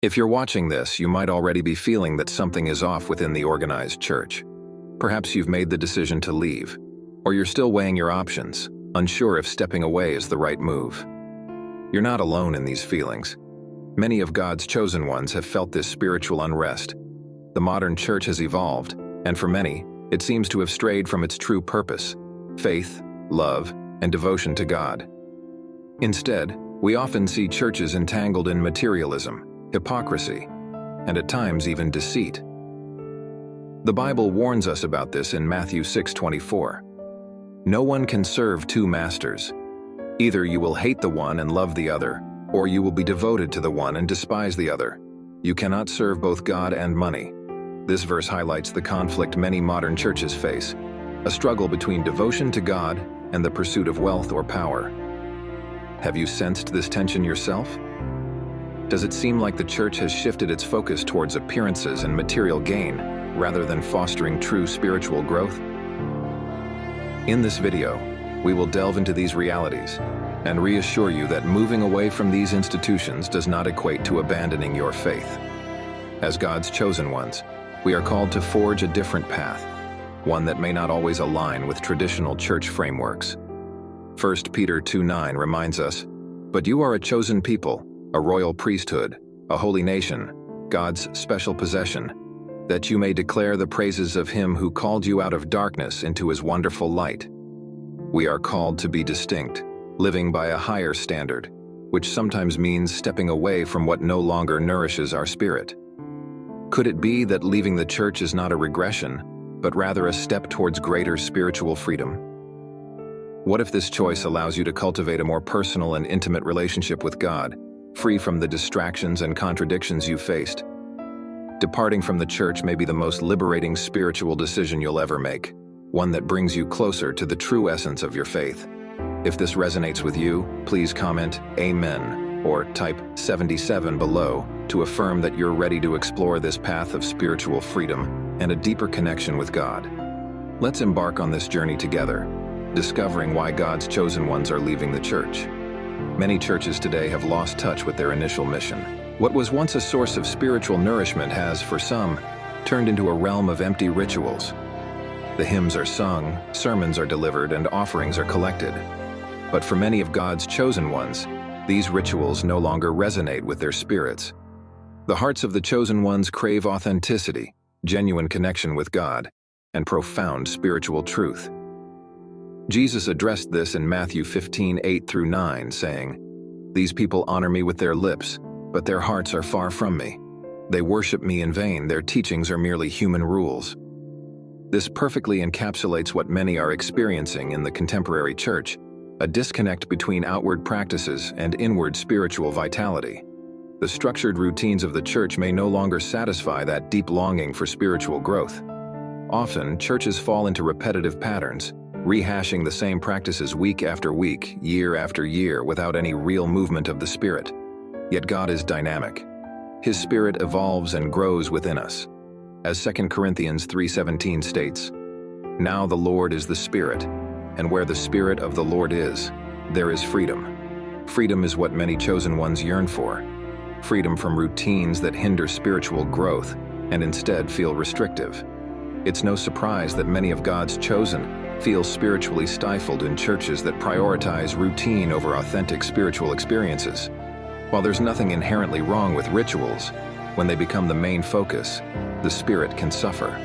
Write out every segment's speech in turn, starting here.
If you're watching this, you might already be feeling that something is off within the organized church. Perhaps you've made the decision to leave, or you're still weighing your options, unsure if stepping away is the right move. You're not alone in these feelings. Many of God's chosen ones have felt this spiritual unrest. The modern church has evolved, and for many, it seems to have strayed from its true purpose: faith, love, and devotion to God. Instead, we often see churches entangled in materialism, hypocrisy, and at times even deceit. The Bible warns us about this in Matthew 6:24. No one can serve two masters. Either you will hate the one and love the other, or you will be devoted to the one and despise the other. You cannot serve both God and money. This verse highlights the conflict many modern churches face, a struggle between devotion to God and the pursuit of wealth or power. Have you sensed this tension yourself? Does it seem like the church has shifted its focus towards appearances and material gain, rather than fostering true spiritual growth? In this video, we will delve into these realities and reassure you that moving away from these institutions does not equate to abandoning your faith. As God's chosen ones, we are called to forge a different path, one that may not always align with traditional church frameworks. 1 Peter 2:9 reminds us, "But you are a chosen people, a royal priesthood, a holy nation, God's special possession, that you may declare the praises of Him who called you out of darkness into His wonderful light." We are called to be distinct, living by a higher standard, which sometimes means stepping away from what no longer nourishes our spirit. Could it be that leaving the church is not a regression, but rather a step towards greater spiritual freedom? What if this choice allows you to cultivate a more personal and intimate relationship with God, free from the distractions and contradictions you've faced? Departing from the church may be the most liberating spiritual decision you'll ever make, one that brings you closer to the true essence of your faith. If this resonates with you, please comment "Amen" or type 77 below to affirm that you're ready to explore this path of spiritual freedom and a deeper connection with God. Let's embark on this journey together, discovering why God's chosen ones are leaving the church. Many churches today have lost touch with their initial mission. What was once a source of spiritual nourishment has, for some, turned into a realm of empty rituals. The hymns are sung, sermons are delivered, and offerings are collected. But for many of God's chosen ones, these rituals no longer resonate with their spirits. The hearts of the chosen ones crave authenticity, genuine connection with God, and profound spiritual truth. Jesus addressed this in Matthew 15:8-9, saying, "These people honor me with their lips, but their hearts are far from me. They worship me in vain, their teachings are merely human rules." This perfectly encapsulates what many are experiencing in the contemporary church, a disconnect between outward practices and inward spiritual vitality. The structured routines of the church may no longer satisfy that deep longing for spiritual growth. Often, churches fall into repetitive patterns, rehashing the same practices week after week, year after year, without any real movement of the Spirit. Yet God is dynamic. His Spirit evolves and grows within us. As 2 Corinthians 3:17 states, "Now the Lord is the Spirit, and where the Spirit of the Lord is, there is freedom." Freedom is what many chosen ones yearn for. Freedom from routines that hinder spiritual growth and instead feel restrictive. It's no surprise that many of God's chosen feel spiritually stifled in churches that prioritize routine over authentic spiritual experiences. While there's nothing inherently wrong with rituals, when they become the main focus, the spirit can suffer.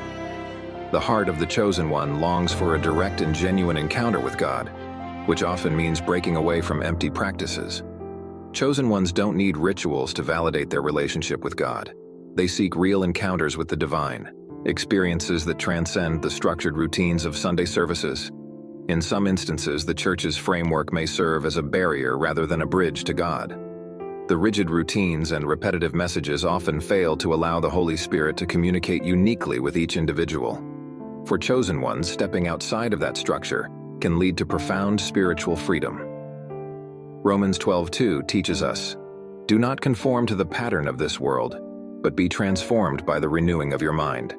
The heart of the chosen one longs for a direct and genuine encounter with God, which often means breaking away from empty practices. Chosen ones don't need rituals to validate their relationship with God. They seek real encounters with the divine, experiences that transcend the structured routines of Sunday services. In some instances, the church's framework may serve as a barrier rather than a bridge to God. The rigid routines and repetitive messages often fail to allow the Holy Spirit to communicate uniquely with each individual. For chosen ones, stepping outside of that structure can lead to profound spiritual freedom. Romans 12:2 teaches us, "Do not conform to the pattern of this world, but be transformed by the renewing of your mind.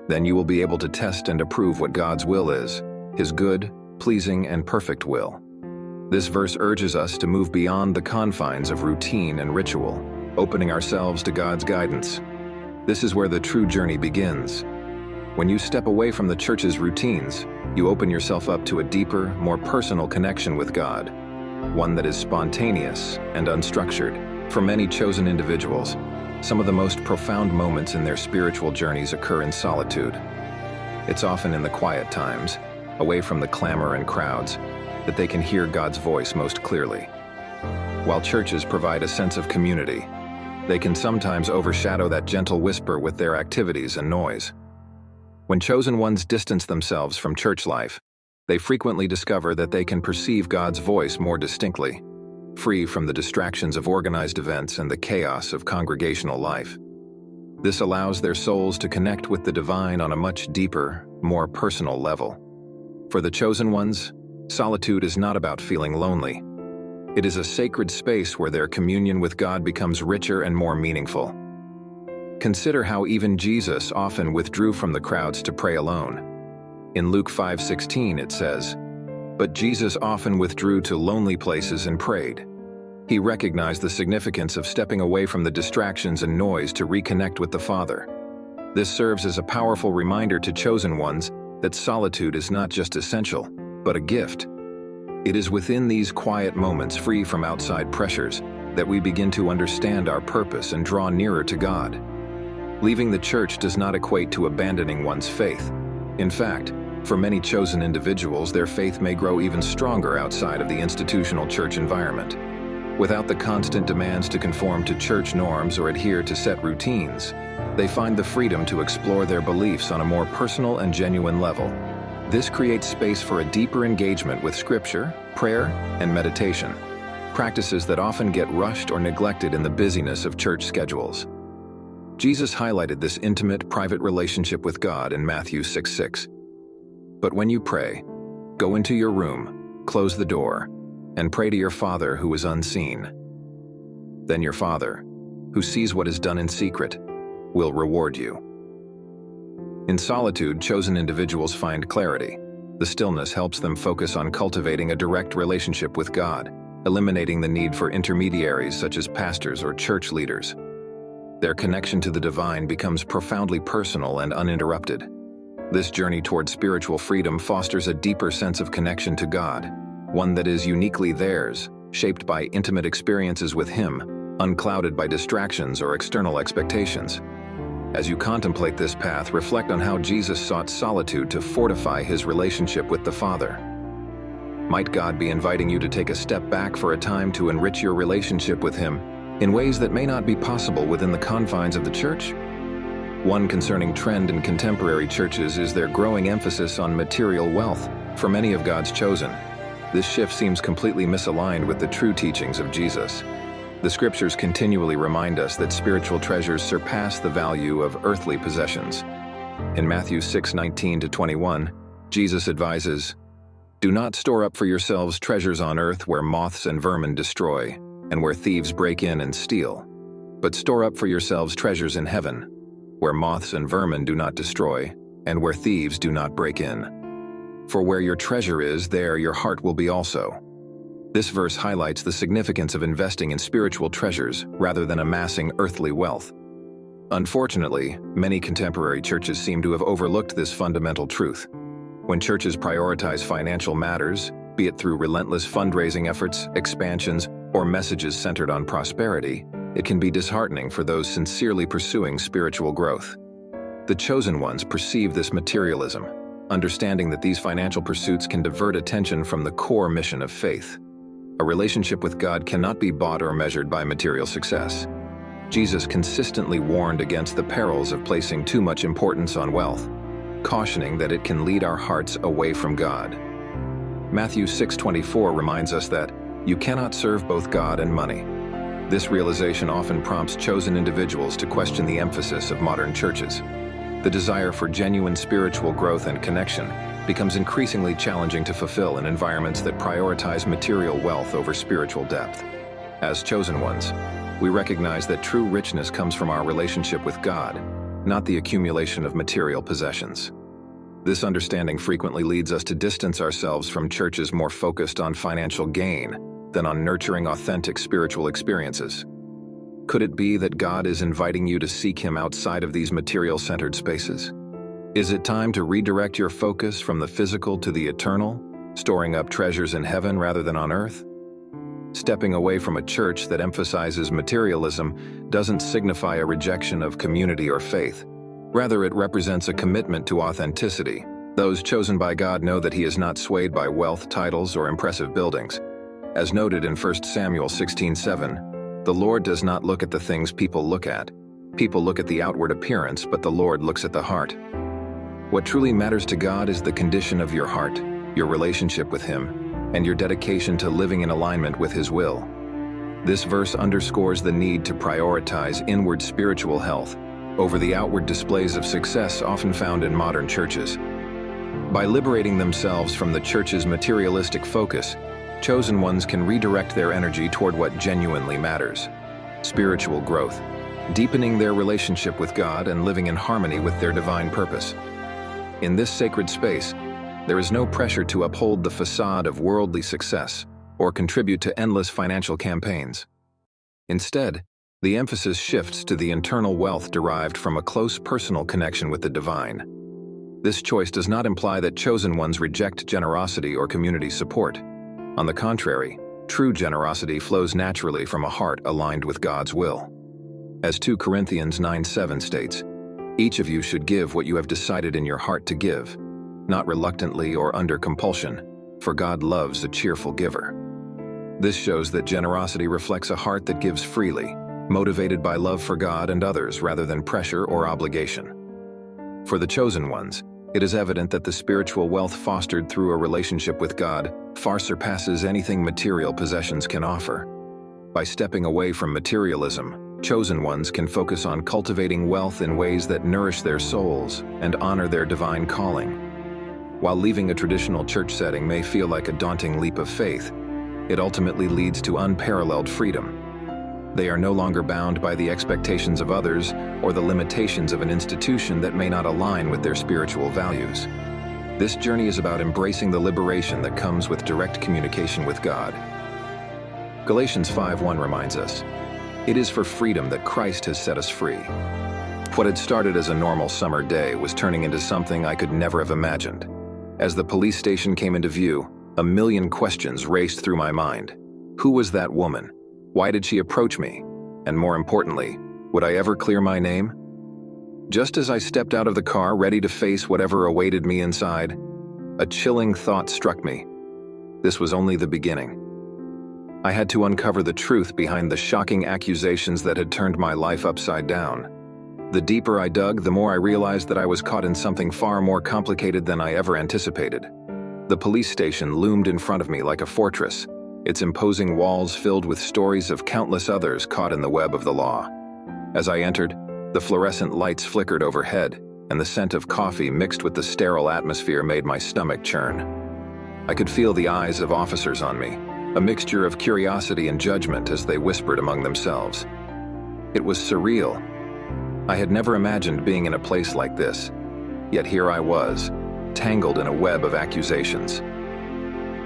Then you will be able to test and approve what God's will is, His good, pleasing, and perfect will." This verse urges us to move beyond the confines of routine and ritual, opening ourselves to God's guidance. This is where the true journey begins. When you step away from the church's routines, you open yourself up to a deeper, more personal connection with God, one that is spontaneous and unstructured. For many chosen individuals, some of the most profound moments in their spiritual journeys occur in solitude. It's often in the quiet times, away from the clamor and crowds, that they can hear God's voice most clearly. While churches provide a sense of community, they can sometimes overshadow that gentle whisper with their activities and noise. When chosen ones distance themselves from church life, they frequently discover that they can perceive God's voice more distinctly, free from the distractions of organized events and the chaos of congregational life. This allows their souls to connect with the divine on a much deeper, more personal level. For the chosen ones, solitude is not about feeling lonely. It is a sacred space where their communion with God becomes richer and more meaningful. Consider how even Jesus often withdrew from the crowds to pray alone. In Luke 5:16 it says, "But Jesus often withdrew to lonely places and prayed." He recognized the significance of stepping away from the distractions and noise to reconnect with the Father. This serves as a powerful reminder to chosen ones that solitude is not just essential, but a gift. It is within these quiet moments, free from outside pressures, that we begin to understand our purpose and draw nearer to God. Leaving the church does not equate to abandoning one's faith. In fact, for many chosen individuals, their faith may grow even stronger outside of the institutional church environment. Without the constant demands to conform to church norms or adhere to set routines, they find the freedom to explore their beliefs on a more personal and genuine level. This creates space for a deeper engagement with Scripture, prayer, and meditation, practices that often get rushed or neglected in the busyness of church schedules. Jesus highlighted this intimate, private relationship with God in Matthew 6:6. "But when you pray, go into your room, close the door, and pray to your Father who is unseen. Then your Father, who sees what is done in secret, will reward you." In solitude, chosen individuals find clarity. The stillness helps them focus on cultivating a direct relationship with God, eliminating the need for intermediaries such as pastors or church leaders. Their connection to the divine becomes profoundly personal and uninterrupted. This journey toward spiritual freedom fosters a deeper sense of connection to God, one that is uniquely theirs, shaped by intimate experiences with Him, unclouded by distractions or external expectations. As you contemplate this path, reflect on how Jesus sought solitude to fortify His relationship with the Father. Might God be inviting you to take a step back for a time to enrich your relationship with Him in ways that may not be possible within the confines of the church? One concerning trend in contemporary churches is their growing emphasis on material wealth. For many of God's chosen, this shift seems completely misaligned with the true teachings of Jesus. The Scriptures continually remind us that spiritual treasures surpass the value of earthly possessions. In Matthew 6:19-21, Jesus advises, "Do not store up for yourselves treasures on earth where moths and vermin destroy, and where thieves break in and steal. But store up for yourselves treasures in heaven, where moths and vermin do not destroy, and where thieves do not break in. For where your treasure is, there your heart will be also." This verse highlights the significance of investing in spiritual treasures rather than amassing earthly wealth. Unfortunately, many contemporary churches seem to have overlooked this fundamental truth. When churches prioritize financial matters, be it through relentless fundraising efforts, expansions, or messages centered on prosperity, it can be disheartening for those sincerely pursuing spiritual growth. The chosen ones perceive this materialism, understanding that these financial pursuits can divert attention from the core mission of faith. A relationship with God cannot be bought or measured by material success. Jesus consistently warned against the perils of placing too much importance on wealth, cautioning that it can lead our hearts away from God. Matthew 6:24 reminds us that you cannot serve both God and money. This realization often prompts chosen individuals to question the emphasis of modern churches. The desire for genuine spiritual growth and connection becomes increasingly challenging to fulfill in environments that prioritize material wealth over spiritual depth. As chosen ones, we recognize that true richness comes from our relationship with God, not the accumulation of material possessions. This understanding frequently leads us to distance ourselves from churches more focused on financial gain than on nurturing authentic spiritual experiences. Could it be that God is inviting you to seek Him outside of these material-centered spaces? Is it time to redirect your focus from the physical to the eternal, storing up treasures in heaven rather than on earth? Stepping away from a church that emphasizes materialism doesn't signify a rejection of community or faith. Rather, it represents a commitment to authenticity. Those chosen by God know that He is not swayed by wealth, titles, or impressive buildings. As noted in 1 Samuel 16:7, the Lord does not look at the things people look at. People look at the outward appearance, but the Lord looks at the heart. What truly matters to God is the condition of your heart, your relationship with Him, and your dedication to living in alignment with His will. This verse underscores the need to prioritize inward spiritual health over the outward displays of success often found in modern churches. By liberating themselves from the church's materialistic focus, chosen ones can redirect their energy toward what genuinely matters: spiritual growth, deepening their relationship with God and living in harmony with their divine purpose. In this sacred space, there is no pressure to uphold the facade of worldly success or contribute to endless financial campaigns. Instead, the emphasis shifts to the internal wealth derived from a close personal connection with the divine. This choice does not imply that chosen ones reject generosity or community support. On the contrary, true generosity flows naturally from a heart aligned with God's will. As 2 Corinthians 9:7 states, "Each of you should give what you have decided in your heart to give, not reluctantly or under compulsion, for God loves a cheerful giver." This shows that generosity reflects a heart that gives freely, motivated by love for God and others rather than pressure or obligation. For the chosen ones, it is evident that the spiritual wealth fostered through a relationship with God far surpasses anything material possessions can offer. By stepping away from materialism, chosen ones can focus on cultivating wealth in ways that nourish their souls and honor their divine calling. While leaving a traditional church setting may feel like a daunting leap of faith, it ultimately leads to unparalleled freedom. They are no longer bound by the expectations of others or the limitations of an institution that may not align with their spiritual values. This journey is about embracing the liberation that comes with direct communication with God. Galatians 5:1 reminds us, "It is for freedom that Christ has set us free." What had started as a normal summer day was turning into something I could never have imagined. As the police station came into view, a million questions raced through my mind. Who was that woman? Why did she approach me? And more importantly, would I ever clear my name? Just as I stepped out of the car, ready to face whatever awaited me inside, a chilling thought struck me. This was only the beginning. I had to uncover the truth behind the shocking accusations that had turned my life upside down. The deeper I dug, the more I realized that I was caught in something far more complicated than I ever anticipated. The police station loomed in front of me like a fortress, its imposing walls filled with stories of countless others caught in the web of the law. As I entered, the fluorescent lights flickered overhead, and the scent of coffee mixed with the sterile atmosphere made my stomach churn. I could feel the eyes of officers on me, a mixture of curiosity and judgment as they whispered among themselves. It was surreal. I had never imagined being in a place like this, yet here I was, tangled in a web of accusations.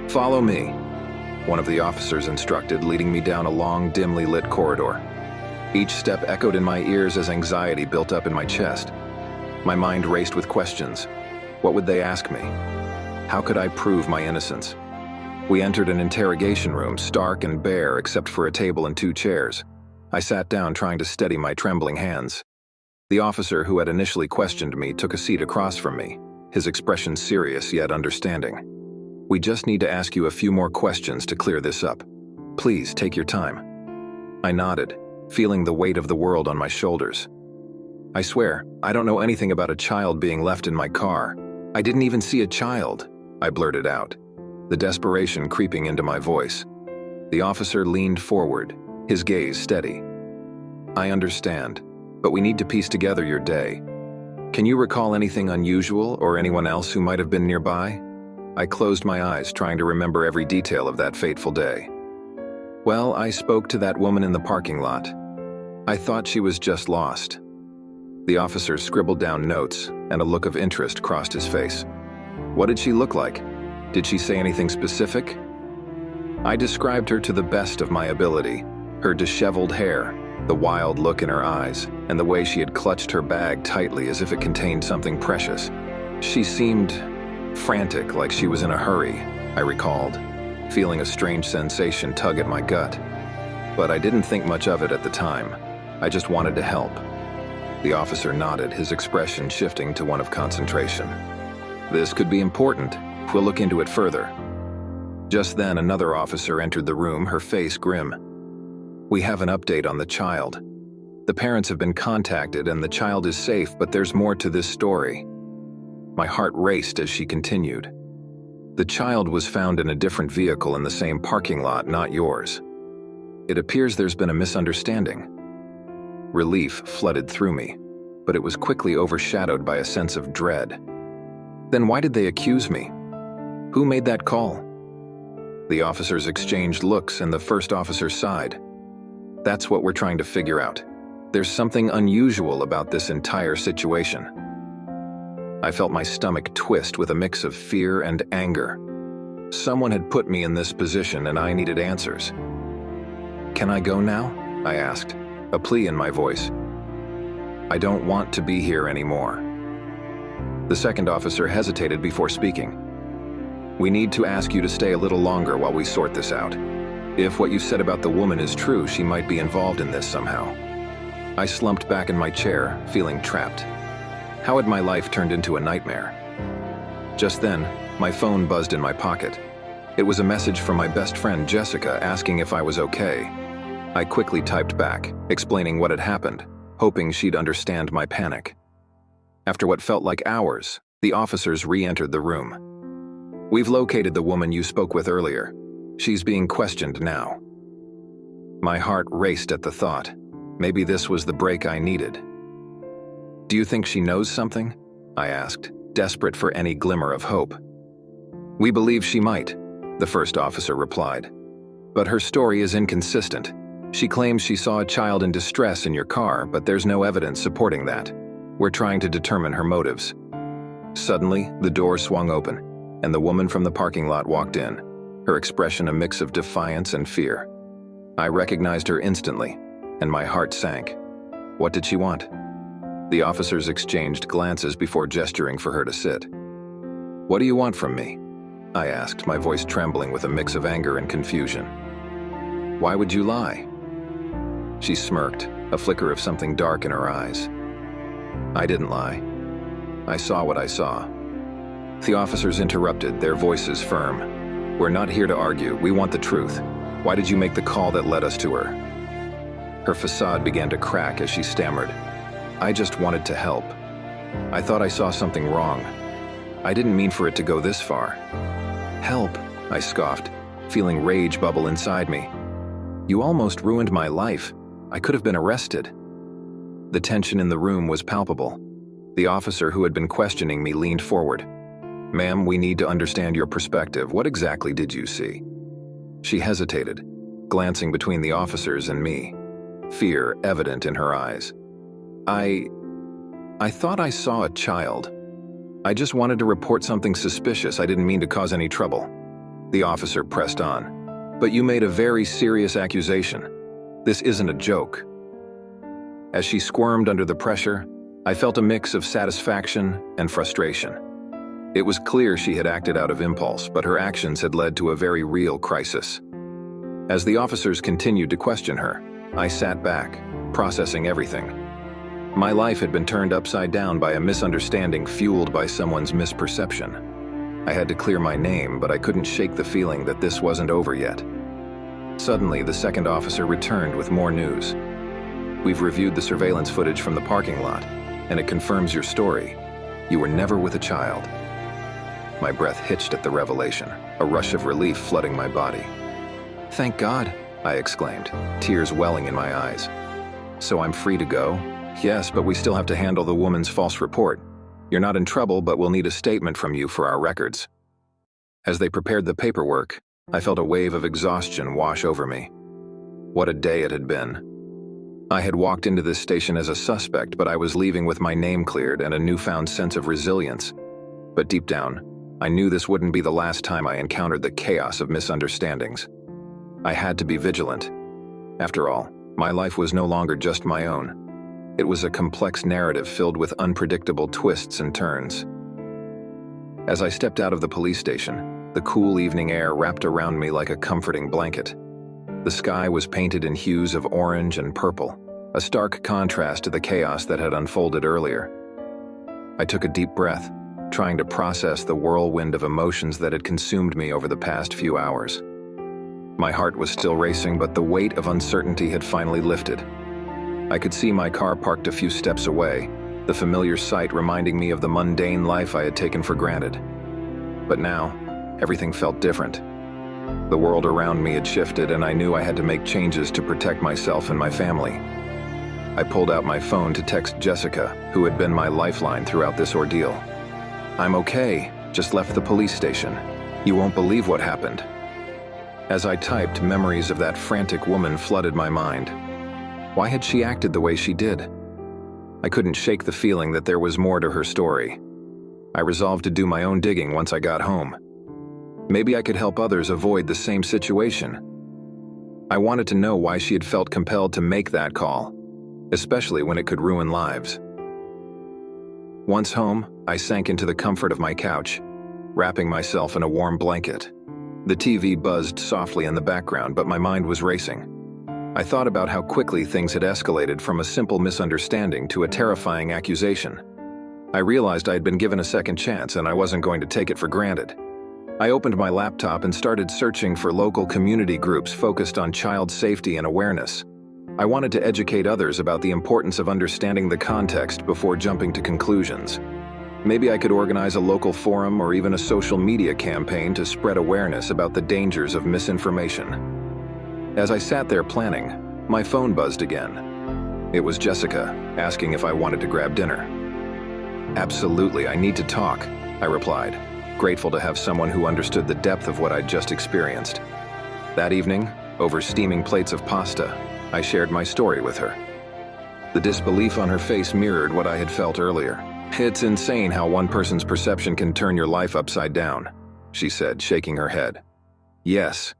"Follow me," one of the officers instructed, leading me down a long, dimly lit corridor. Each step echoed in my ears as anxiety built up in my chest. My mind raced with questions. What would they ask me? How could I prove my innocence? We entered an interrogation room, stark and bare except for a table and 2 chairs. I sat down, trying to steady my trembling hands. The officer who had initially questioned me took a seat across from me, his expression serious yet understanding. "We just need to ask you a few more questions to clear this up. Please take your time." I nodded, feeling the weight of the world on my shoulders. "I swear, I don't know anything about a child being left in my car. I didn't even see a child," I blurted out, the desperation creeping into my voice. The officer leaned forward, his gaze steady. "I understand, but we need to piece together your day. Can you recall anything unusual or anyone else who might have been nearby?" I closed my eyes, trying to remember every detail of that fateful day. "Well, I spoke to that woman in the parking lot. I thought she was just lost." The officer scribbled down notes, and a look of interest crossed his face. "What did she look like? Did she say anything specific?" I described her to the best of my ability. Her disheveled hair, The wild look in her eyes, and the way she had clutched her bag tightly as if it contained something precious. She seemed frantic, like she was in a hurry, I recalled, feeling a strange sensation tug at my gut. But I didn't think much of it at the time. I just wanted to help. The officer nodded, his expression shifting to one of concentration. This could be important. We'll look into it further. Just then, another officer entered the room, her face grim. We have an update on the child. The parents have been contacted and the child is safe, but there's more to this story. My heart raced as she continued. The child was found in a different vehicle in the same parking lot, not yours. It appears there's been a misunderstanding. Relief flooded through me, but it was quickly overshadowed by a sense of dread. Then why did they accuse me? Who made that call? The officers exchanged looks and the first officer sighed. That's what we're trying to figure out. There's something unusual about this entire situation. I felt my stomach twist with a mix of fear and anger. Someone had put me in this position and I needed answers. Can I go now? I asked, a plea in my voice. I don't want to be here anymore. The second officer hesitated before speaking. We need to ask you to stay a little longer while we sort this out. If what you said about the woman is true, she might be involved in this somehow. I slumped back in my chair, feeling trapped. How had my life turned into a nightmare? Just then, my phone buzzed in my pocket. It was a message from my best friend Jessica asking if I was okay. I quickly typed back, explaining what had happened, hoping she'd understand my panic. After what felt like hours, the officers re-entered the room. We've located the woman you spoke with earlier. She's being questioned now. My heart raced at the thought. Maybe this was the break I needed. Do you think she knows something? I asked, desperate for any glimmer of hope. We believe she might, the first officer replied. But her story is inconsistent. She claims she saw a child in distress in your car, but there's no evidence supporting that. We're trying to determine her motives. Suddenly, the door swung open, and the woman from the parking lot walked in, her expression a mix of defiance and fear. I recognized her instantly, and my heart sank. What did she want? The officers exchanged glances before gesturing for her to sit. What do you want from me? I asked, my voice trembling with a mix of anger and confusion. Why would you lie? She smirked, a flicker of something dark in her eyes. I didn't lie. I saw what I saw. The officers interrupted, their voices firm. We're not here to argue. We want the truth. Why did you make the call that led us to her? Her facade began to crack as she stammered. I just wanted to help. I thought I saw something wrong. I didn't mean for it to go this far. Help, I scoffed, feeling rage bubble inside me. You almost ruined my life. I could have been arrested. The tension in the room was palpable. The officer who had been questioning me leaned forward. Ma'am, we need to understand your perspective. What exactly did you see? She hesitated, glancing between the officers and me, fear evident in her eyes. I thought I saw a child. I just wanted to report something suspicious. I didn't mean to cause any trouble. The officer pressed on. But you made a very serious accusation. This isn't a joke. As she squirmed under the pressure, I felt a mix of satisfaction and frustration. It was clear she had acted out of impulse, but her actions had led to a very real crisis. As the officers continued to question her, I sat back, processing everything. My life had been turned upside down by a misunderstanding fueled by someone's misperception. I had to clear my name, but I couldn't shake the feeling that this wasn't over yet. Suddenly, the second officer returned with more news. We've reviewed the surveillance footage from the parking lot, and it confirms your story. You were never with a child. My breath hitched at the revelation, a rush of relief flooding my body. Thank God, I exclaimed, tears welling in my eyes. So I'm free to go? Yes, but we still have to handle the woman's false report. You're not in trouble, but we'll need a statement from you for our records. As they prepared the paperwork, I felt a wave of exhaustion wash over me. What a day it had been. I had walked into this station as a suspect, but I was leaving with my name cleared and a newfound sense of resilience. But deep down, I knew this wouldn't be the last time I encountered the chaos of misunderstandings. I had to be vigilant. After all, My life was no longer just my own. It was a complex narrative filled with unpredictable twists and turns. As I stepped out of the police station, the cool evening air wrapped around me like a comforting blanket. The sky was painted in hues of orange and purple, a stark contrast to the chaos that had unfolded earlier. I took a deep breath, trying to process the whirlwind of emotions that had consumed me over the past few hours. My heart was still racing, but the weight of uncertainty had finally lifted. I could see my car parked a few steps away, the familiar sight reminding me of the mundane life I had taken for granted. But now, everything felt different. The world around me had shifted, and I knew I had to make changes to protect myself and my family. I pulled out my phone to text Jessica, who had been my lifeline throughout this ordeal. "I'm okay, just left the police station. You won't believe what happened." As I typed, memories of that frantic woman flooded my mind. Why had she acted the way she did? I couldn't shake the feeling that there was more to her story. I resolved to do my own digging once I got home. Maybe I could help others avoid the same situation. I wanted to know why she had felt compelled to make that call, especially when it could ruin lives. Once home, I sank into the comfort of my couch, wrapping myself in a warm blanket. The TV buzzed softly in the background, but my mind was racing. I thought about how quickly things had escalated from a simple misunderstanding to a terrifying accusation. I realized I had been given a second chance, and I wasn't going to take it for granted. I opened my laptop and started searching for local community groups focused on child safety and awareness. I wanted to educate others about the importance of understanding the context before jumping to conclusions. Maybe I could organize a local forum or even a social media campaign to spread awareness about the dangers of misinformation. As I sat there planning, my phone buzzed again. It was Jessica, asking if I wanted to grab dinner. "Absolutely, I need to talk," I replied, grateful to have someone who understood the depth of what I'd just experienced. That evening, over steaming plates of pasta, I shared my story with her. The disbelief on her face mirrored what I had felt earlier. "It's insane how one person's perception can turn your life upside down," she said, shaking her head. "Yes.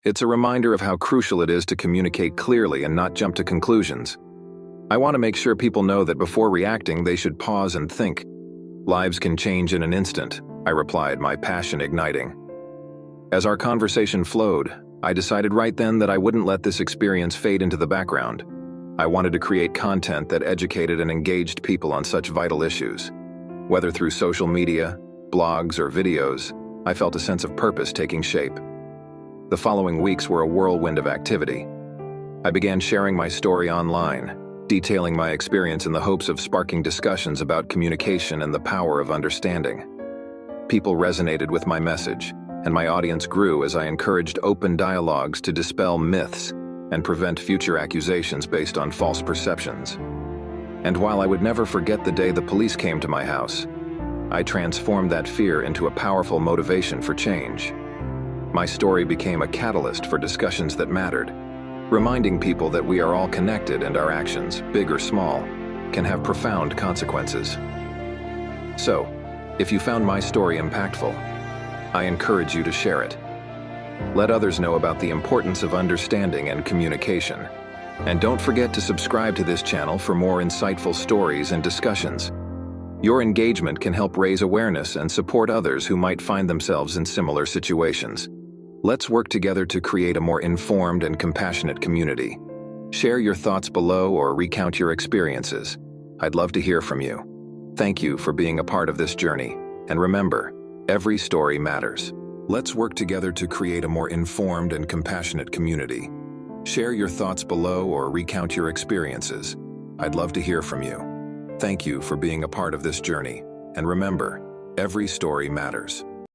It's a reminder of how crucial it is to communicate clearly and not jump to conclusions. I want to make sure people know that before reacting, they should pause and think. Lives can change in an instant," I replied, my passion igniting. As our conversation flowed, I decided right then that I wouldn't let this experience fade into the background. I wanted to create content that educated and engaged people on such vital issues. Whether through social media, blogs, or videos, I felt a sense of purpose taking shape. The following weeks were a whirlwind of activity. I began sharing my story online, detailing my experience in the hopes of sparking discussions about communication and the power of understanding. People resonated with my message, and my audience grew as I encouraged open dialogues to dispel myths and prevent future accusations based on false perceptions. And while I would never forget the day the police came to my house, I transformed that fear into a powerful motivation for change. My story became a catalyst for discussions that mattered, reminding people that we are all connected and our actions, big or small, can have profound consequences. So, if you found my story impactful, I encourage you to share it. Let others know about the importance of understanding and communication. And don't forget to subscribe to this channel for more insightful stories and discussions. Your engagement can help raise awareness and support others who might find themselves in similar situations. Let's work together to create a more informed and compassionate community. Share your thoughts below or recount your experiences. I'd love to hear from you. Thank you for being a part of this journey. And remember, every story matters. Let's work together to create a more informed and compassionate community. Share your thoughts below or recount your experiences. I'd love to hear from you. Thank you for being a part of this journey. And remember, every story matters. Let's work together to create a more informed and compassionate community. Share your thoughts below or recount your experiences. I'd love to hear from you. Thank you for being a part of this journey. And remember, every story matters.